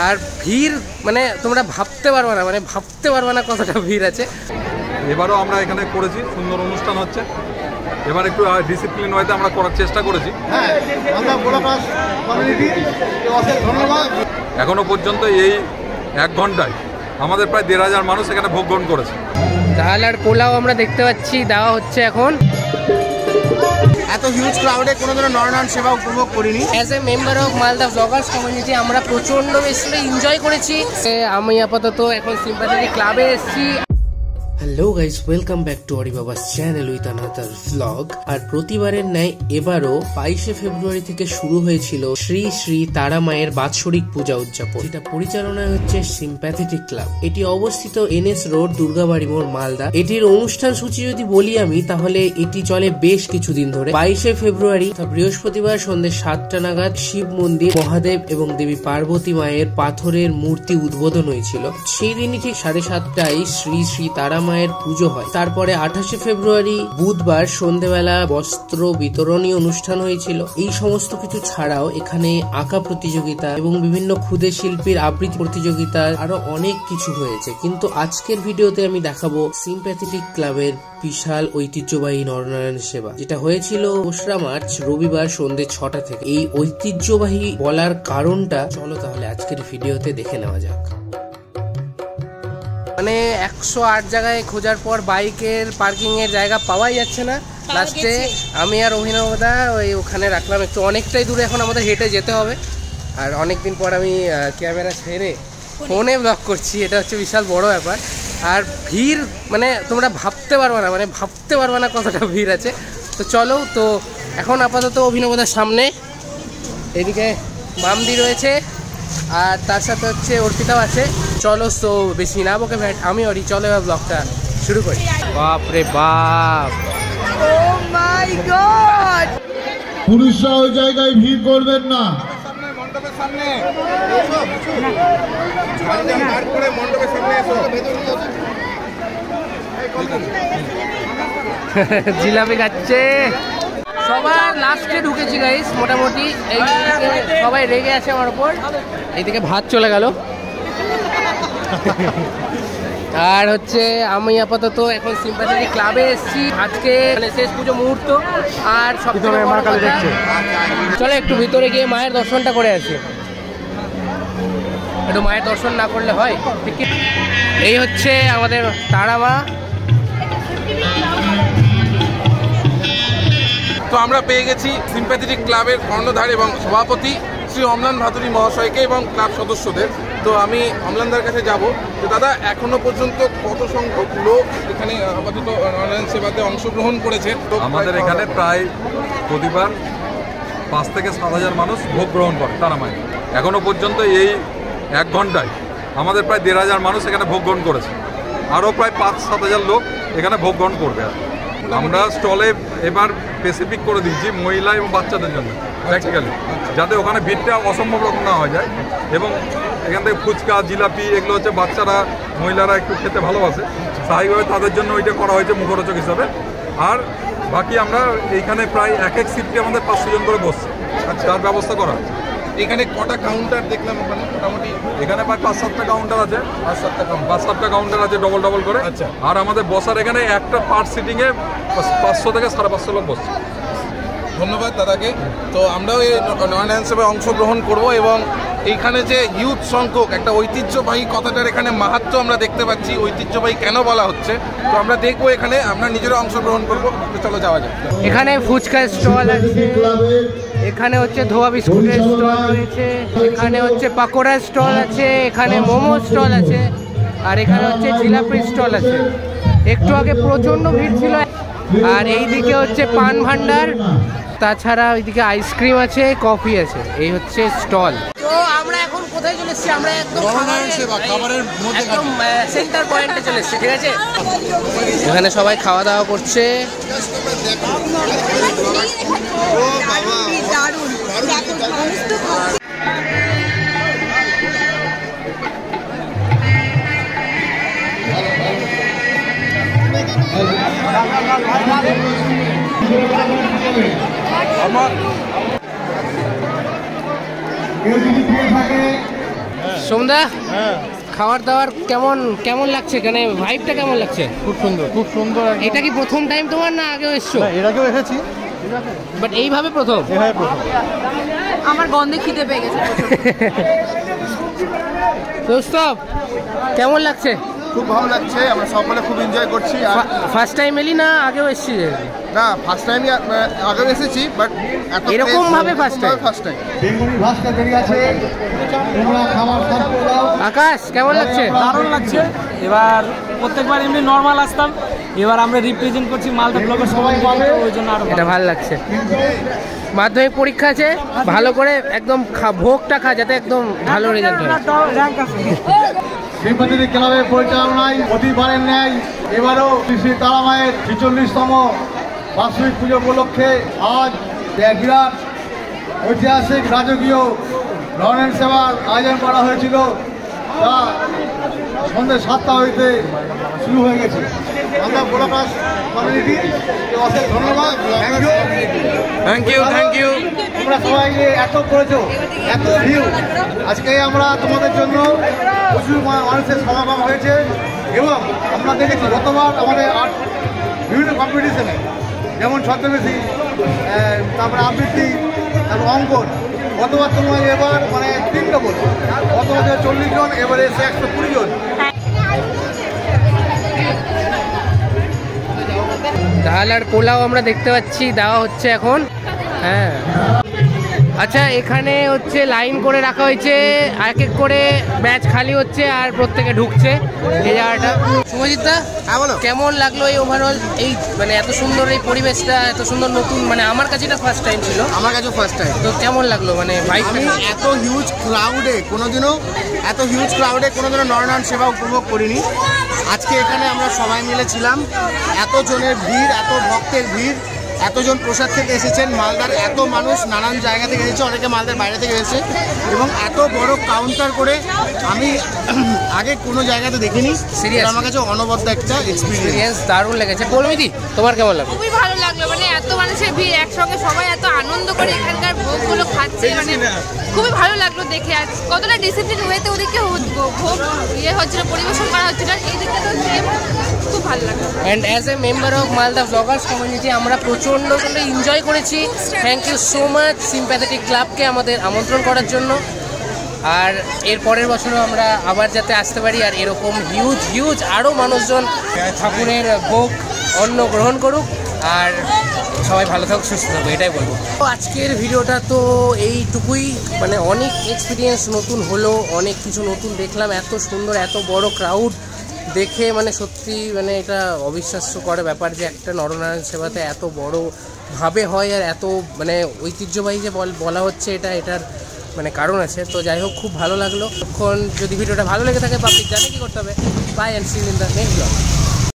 আর ভিড় মানে তোমরা ভাবতে পারবে না, মানে ভাবতে পারবে না কতটা ভিড় আছে। এবারও আমরা এখানে করেছি, সুন্দর অনুষ্ঠান হচ্ছে। এবার একটু ডিসিপ্লিন ওয়েতে আমরা করার চেষ্টা করেছি। এখনো পর্যন্ত এই 1 ঘন্টায় আমাদের প্রায় 1,500 মানুষ এখানে ভোগ গ্রহণ করেছে। ডাল আর পোলাও আমরা দেখতে পাচ্ছি দেওয়া হচ্ছে এখন। এত হিউজ ক্রাউডে কোনো ধরনের নরনারায়ণ সেবা উপভোগ করিনি। As a member of Malda bloggers community আমরা প্রচণ্ড বেশি এনজয় করেছি। আমি আপাতত এখন সিম্প্যাথেটিক ক্লাবে এসেছি। Hello guys, welcome back to Ori বাবাস channel with another vlog. আর প্রতিবারের ন্যায় এবারও 22শে ফেব্রুয়ারি থেকে শুরু হয়েছিল শ্রী শ্রী তারা মায়ের বাৎসরিক পূজা উদযাপন, যেটা পরিচালনায় হচ্ছে সিম্প্যাথেটিক ক্লাব। এটি অবস্থিত NS রোড, দুর্গাবাড়ি মোড়, মালদা। এটির অনুষ্ঠান সূচি যদি বলি আমি, তাহলে এটি চলে বেশ কিছুদিন ধরে। 22শে ফেব্রুয়ারি বৃহস্পতিবার সন্ধ্যে 7টা নাগাদ শিব মন্দির, মহাদেব এবং দেবী পার্বতী মায়ের পাথরের মূর্তি উদ্বোধন হয়েছিল। সেই দিনই ঠিক 7:30টায় শ্রী শ্রী তারা মায়ের পুজো হয়। তারপরে 28শে ফেব্রুয়ারি বুধবার সন্ধ্যেবেলা বস্ত্র বিতরণী অনুষ্ঠান হয়েছিল। এই সমস্ত কিছু ছাড়াও এখানে আঁকা প্রতিযোগিতা এবং বিভিন্ন ক্ষুদে শিল্পীর আবৃত্তি প্রতিযোগিতা আরো অনেক কিছু হয়েছে। কিন্তু আজকের ভিডিওতে আমি দেখাবো সিম্প্যাথেটিক ক্লাবের বিশাল ঐতিহ্যবাহী নরনারায়ণ সেবা, যেটা হয়েছিল 2রা মার্চ রবিবার সন্ধ্যে 6টা থেকে। এই ঐতিহ্যবাহী বলার কারণটা চলো তাহলে আজকের ভিডিওতে দেখে নেওয়া যাক। মানে 108 জায়গায় খোঁজার পর বাইকের পার্কিং এর জায়গা পাওয়াই যাচ্ছে না। লাস্টে আমি আর অভিনবদা ওখানে রাখলাম। একটু অনেকটাই দূরে এখন আমাদের হেঁটে যেতে হবে। আর অনেকদিন পর আমি ক্যামেরা ছেড়ে ফোনে ব্লগ করছি, এটা হচ্ছে বিশাল বড় ব্যাপার। আর ভিড় মানে তোমরা ভাবতে পারবে না, মানে ভাবতে পারবে না কতটা ভিড় আছে। তো চলো, তো এখন আপাতত অভিনবদার সামনে এদিকে মামদি রয়েছে আর তার সাথে হচ্ছে অর্পিতাও আছে। চলো, তো বেশি না বকে ভ্যাট আমি অরি, চলো এবার ব্লগটা শুরু করি। বাপ রে বাপ, ও মাই গড! পুরুষরা ওই জায়গায় ভিড় করবেন না। মণ্ডপের সামনে জিলাপি খাচ্ছে সবার। লাস্টে ঢুকেছি গাইস, মোটামুটি এইদিকে সবাই রেগে আছে আমার উপর। এইদিকে ভাত চলে গেল। আর হচ্ছে আমি আপাতত এখন সিম্প্যাথেটিক ক্লাবে এসেছি। আজকে মানে শেষ পুজো মুহূর্ত। আর সব চলো একটু ভিতরে গিয়ে মায়ের দর্শনটা করে আসি। একটু মায়ের দর্শন না করলে হয়? ঠিক, এই হচ্ছে আমাদের তারা মা। তো আমরা পেয়ে গেছি সিম্প্যাথেটিক ক্লাবের কর্ণধার এবং সভাপতি শ্রী অম্লান ভাদুরী মহাশয়কে এবং ক্লাব সদস্যদের। তো আমি অম্লানদার কাছে যাব যে দাদা, এখনো পর্যন্ত কত সংখ্যক লোক এখানে আপাতত নরনারায়ণ সেবাতে অংশগ্রহণ করেছে? আমাদের এখানে প্রায় প্রতিবার 5 থেকে 7,000 মানুষ ভোগ গ্রহণ করে তারা মায়ের। এখনো পর্যন্ত এই 1 ঘন্টায় আমাদের প্রায় 1,500 মানুষ এখানে ভোগ গ্রহণ করেছে। আরও প্রায় 5-7,000 লোক এখানে ভোগ গ্রহণ করবে। আমরা স্টলে এবার স্পেসিফিক করে দিচ্ছি মহিলা এবং বাচ্চাদের জন্য প্র্যাকটিক্যালি, যাতে ওখানে ভিড়টা অসম্ভব রকম না হয়ে যায়। এবং এখান থেকে ফুচকা, জিলাপি এগুলো হচ্ছে বাচ্চারা, মহিলারা একটু খেতে ভালোবাসে, স্বাভাবিকভাবে তাদের জন্য ওইটা করা হয়েছে মুখরোচক হিসাবে। আর বাকি আমরা এইখানে প্রায় এক শিফটে আমাদের 500 জন করে বসছে, তার ব্যবস্থা করা হয়েছে। এখানে কটা কাউন্টার দেখলাম? ওখানে মোটামুটি এখানে প্রায় 5-7টা কাউন্টার আছে। 5-7টা কাউন্টার আছে ডবল করে। আচ্ছা। আর আমাদের বসার এখানে একটা পার সিটিংয়ে 500 থেকে 550 লোক বসছে। ধন্যবাদ দাদাকে। তো আমরাও এই নরনারায়ণ সেবায় অংশগ্রহণ করব এবং এইখানে যে হিউজ সংখ্যক একটা ঐতিহ্যবাহী কথাটার এখানে মাহাত্ম্য আমরা দেখতে পাচ্ছি। ঐতিহ্যবাহী কেন বলা হচ্ছে তো আমরা দেখবো, এখানে আমরা নিজেরা অংশগ্রহণ করবো। চলো যাওয়া যাক। এখানে ফুচকার স্টল আছে, এখানে হচ্ছে ধোয়া বিস্কুটের স্টল রয়েছে, এখানে হচ্ছে পাকোড়ার স্টল আছে, এখানে মোমো স্টল আছে, আর এখানে হচ্ছে জিলাপির স্টল আছে। একটু আগে প্রচণ্ড ভিড় ছিল। আর এইদিকে হচ্ছে পান ভান্ডার, তাছাড়া ওইদিকে আইসক্রিম আছে, কফি আছে। এই হচ্ছে স্টল। তো আমরা এখন কোথায় চলে এসেছি? আমরা একদম একদম সেন্টার পয়েন্টে চলে এসেছি, ঠিক আছে? এখানে সবাই খাওয়া দাওয়া করছে। সোমদা, খাবার দাবার কেমন লাগছে? এখানে ভাইবটা কেমন লাগছে? খুব সুন্দর। এটা কি প্রথম টাইম তোমার না আগেও এসছো? এর আগেও এসেছি, বাট এইভাবে প্রথম? আমার গন্ধে খিদে পেয়ে গেছে। দোস্তব, কেমন লাগছে? খুব ভালো লাগছে, আমরা সকলে খুব এনজয় করছি। ফার্স্ট টাইম এলি না আগেও এসছি? না, ফার্স্ট টাইমই আগেও এসেছি, বাট এরকম ভাবে ফার্স্ট টাইম। বেঙ্গলি ভাষা বেরিয়ে আছে, তোমরা খাবার সার্ভ করে দাও। আকাশ, কেমন লাগছে? দারুণ লাগছে। এবার প্রত্যেকবার এমনি নর্মাল আসতাম, এবার আমরা রিপ্রেজেন্ট করছি মালদা ব্লগের সবাই পাবে, ওই জন্য আরো এটা ভালো লাগছে। মাধ্যমিক পরীক্ষা আছে, ভালো করে একদম ভোগটা খা যাতে একদম ভালো রেজাল্ট হয়। র্যাঙ্ক আছে। সিম্পাথি ক্লাবের পরিচালনায় প্রতিবারের ন্যায় এবারও শ্রী তারা মায়ের 46তম বার্ষিক পুজো উপলক্ষে আজ এক বিরাট ঐতিহাসিক রাজকীয় রণেন সেবার আয়োজন করা হয়েছিল, তা সন্ধ্যে 7টা হইতে শুরু হয়ে গেছে। আমরা বোলাপাস কমিউনিটি অশেষ ধন্যবাদ, থ্যাংক ইউ। তোমরা সবাই যে এত করেছো, এত ভিউ। আজকে আমরা তোমাদের জন্য প্রচুর মানুষের সমাগম হয়েছে এবং আমরা দেখেছি গতবার আমাদের আর্ট বিভিন্ন কম্পিটিশনে, যেমন ছদ্মবেশী, তারপরে আবৃত্তি, তারপর অঙ্কন। গতবার তোমার এবার মানে 3 ডবল, গতবার 40 জন, এবারে এসে 120 জন। ডাল আর পোলাও আমরা দেখতে পাচ্ছি দেওয়া হচ্ছে এখন। হ্যাঁ, আচ্ছা, এখানে হচ্ছে লাইন করে রাখা হয়েছে, এক এক করে ব্যাচ খালি হচ্ছে আর প্রত্যেকে ঢুকছে এই জায়গাটা। শুভজিৎদা, হ্যাঁ বলো। কেমন লাগলো এই ওভারঅল, এই মানে এত সুন্দর এই পরিবেশটা, এত সুন্দর নতুন, মানে আমার কাছে এটা ফার্স্ট টাইম ছিল। আমার কাছেও ফার্স্ট টাইম। তো কেমন লাগলো মানে ভাই? আমি এত হিউজ ক্রাউডে কোনোদিনও নরনারায়ণ সেবা উপভোগ করিনি। আজকে এখানে আমরা সবাই মিলে ছিলাম, এত জনের ভিড়, এত ভক্তের ভিড়, এতজন প্রসাদ খেতে এসেছেন। মালদার এত মানুষ নানান জায়গা থেকে এসেছে, অনেকে মালদার বাইরে থেকে এসেছে এবং এত বড় কাউন্টার করে আমি আগে কোনো জায়গাতে দেখিনি। সিরিয়াস, আমার কাছে অনবদ্য একটা এক্সপিরিয়েন্স, দারুণ লেগেছে। পৌলমিদি, তোমার কেমন লাগলো? খুবই ভালো লাগলো, মানে এত মানুষের ভিড় একসঙ্গে সবাই এত আনন্দ করে এখানকার ভোগগুলো খাচ্ছে, মানে খুবই ভালো লাগলো দেখে। আর কতটা ডিসিপ্লিন ওয়েতে ওদিকে ভোগ হচ্ছিল, পরিবেশন করা হচ্ছিল, এই দিকটা তো খুব ভালো লাগলো। And as a member of Malda bloggers community আমরা প্রচণ্ড এনজয় করেছি। Thank you so much sympathetic ক্লাবকে আমাদের আমন্ত্রণ করার জন্য। আর এর পরের বছরও আমরা আবার যাতে আসতে পারি আর এরকম হিউজ আরও মানুষজন ঠাকুরের ভোগ অন্ন গ্রহণ করুক। আর সবাই ভালো থাকুক, সুস্থ থাকুক, এটাই বলবো। তো আজকের ভিডিওটা তো এইটুকুই, মানে অনেক এক্সপিরিয়েন্স নতুন হলো, অনেক কিছু নতুন দেখলাম। এত সুন্দর, এত বড় ক্রাউড দেখে মানে সত্যি মানে এটা অবিশ্বাস্য করে ব্যাপার যে একটা নরনারায়ণ সেবাতে এত বড়ভাবে হয় আর এত মানে ঐতিহ্যবাহী যে বলা হচ্ছে, এটার মানে কারণ আছে। তো যাই হোক, খুব ভালো লাগলো। তখন যদি ভিডিওটা ভালো লেগে থাকে পাবলিক জানে কি করতে হবে। Bye and see you in the next blog.